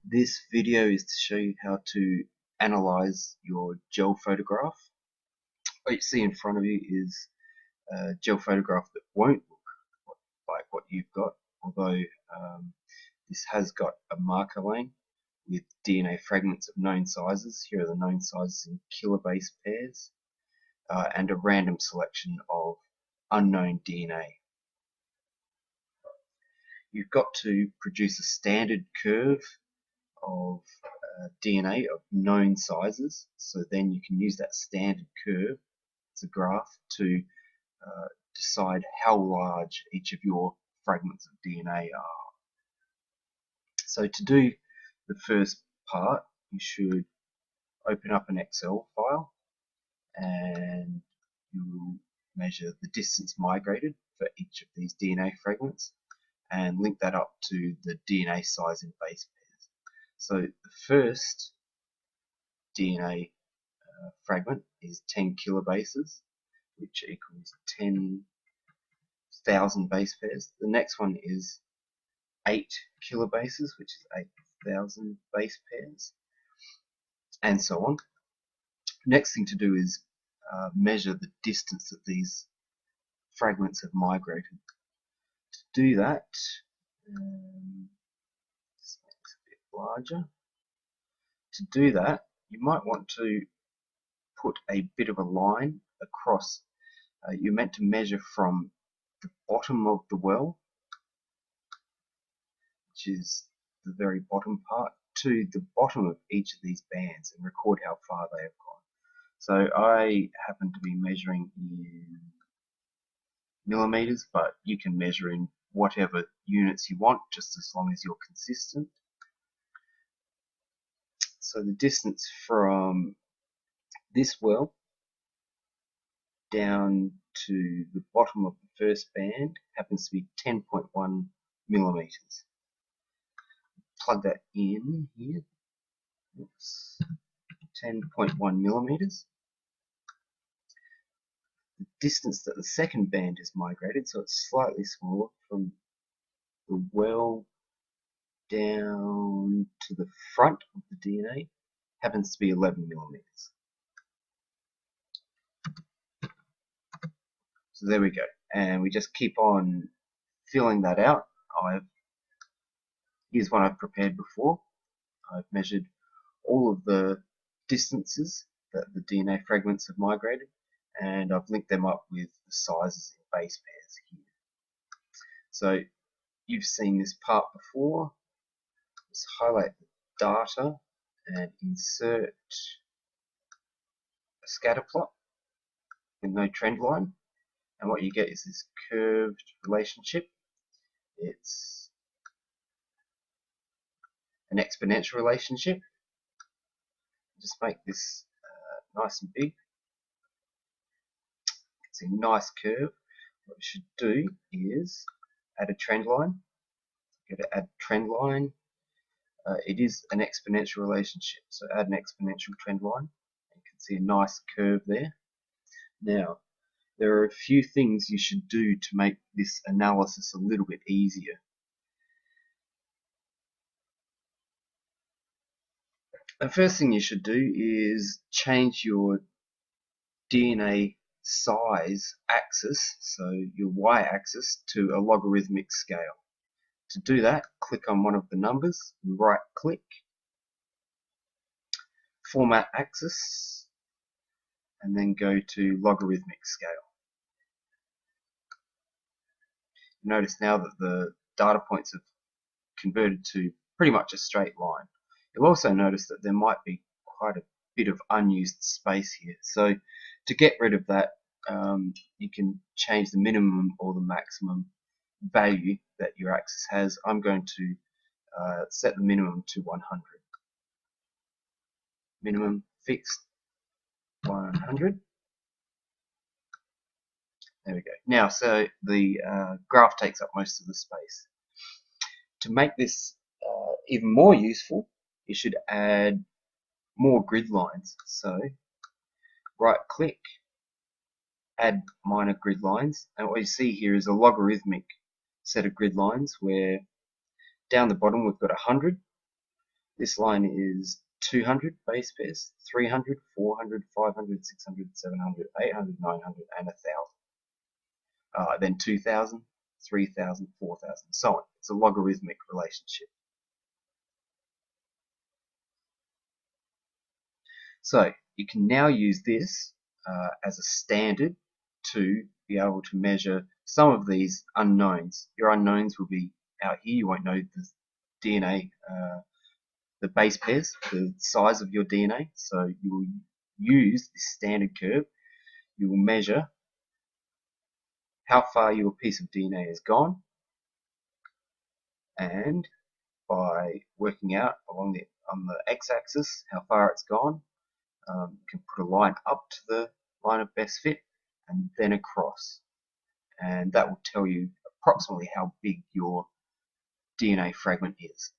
This video is to show you how to analyze your gel photograph. What you see in front of you is a gel photograph that won't look like what you've got, although this has got a marker lane with DNA fragments of known sizes. Here are the known sizes in kilobase pairs, and a random selection of unknown DNA. You've got to produce a standard curve of DNA of known sizes, so then you can use that standard curve as a graph to decide how large each of your fragments of DNA are. So to do the first part, you should open up an Excel file and you will measure the distance migrated for each of these DNA fragments and link that up to the DNA size in base pairs. So the first DNA fragment is 10 kilobases, which equals 10,000 base pairs. The next one is 8 kilobases, which is 8,000 base pairs, and so on. Next thing to do is measure the distance that these fragments have migrated. To do that, this makes it a bit larger. To do that, you might want to put a bit of a line across. You're meant to measure from the bottom of the well, which is the very bottom part, to the bottom of each of these bands and record how far they have gone. So I happen to be measuring in millimeters, but you can measure in whatever units you want, just as long as you're consistent. So the distance from this well down to the bottom of the first band happens to be 10.1 millimeters. Plug that in here. Oops. 10.1 millimeters. The distance that the second band is migrated, so it's slightly smaller, from the well down to the front of the DNA, happens to be 11 millimeters. So there we go, and we just keep on filling that out. Here's one I've prepared before. I've measured all of the distances that the DNA fragments have migrated, and I've linked them up with the sizes in base pairs here. So you've seen this part before. Just highlight the data and insert a scatter plot with no trend line, and what you get is this curved relationship. It's an exponential relationship. Just make this nice and big. It's a nice curve. What you should do is add a trend line. Go to add trend line. It is an exponential relationship, so add an exponential trend line. You can see a nice curve there. Now, there are a few things you should do to make this analysis a little bit easier. The first thing you should do is change your DNA size axis, so your y-axis, to a logarithmic scale. To do that, click on one of the numbers, right click, format axis, and then go to logarithmic scale. Notice now that the data points have converted to pretty much a straight line. You'll also notice that there might be quite a bit of unused space here. So to get rid of that, you can change the minimum or the maximum value that your axis has. I'm going to set the minimum to 100. Minimum fixed 100. There we go. Now, so the graph takes up most of the space. To make this even more useful, you should add more grid lines. So right click, add minor grid lines, and what you see here is a logarithmic set of grid lines where down the bottom we've got 100, This line is 200 base pairs, 300, 400, 500, 600, 700, 800, 900, and 1,000. Then 2,000, 3,000, 4,000, so on. It's a logarithmic relationship. So you can now use this as a standard to be able to measure some of these unknowns. Your unknowns will be out here. You won't know the DNA, the base pairs, the size of your DNA. So you will use this standard curve. You will measure how far your piece of DNA has gone, and by working out on the x-axis how far it's gone, you can put a line up to the line of best fit and then across, and that will tell you approximately how big your DNA fragment is.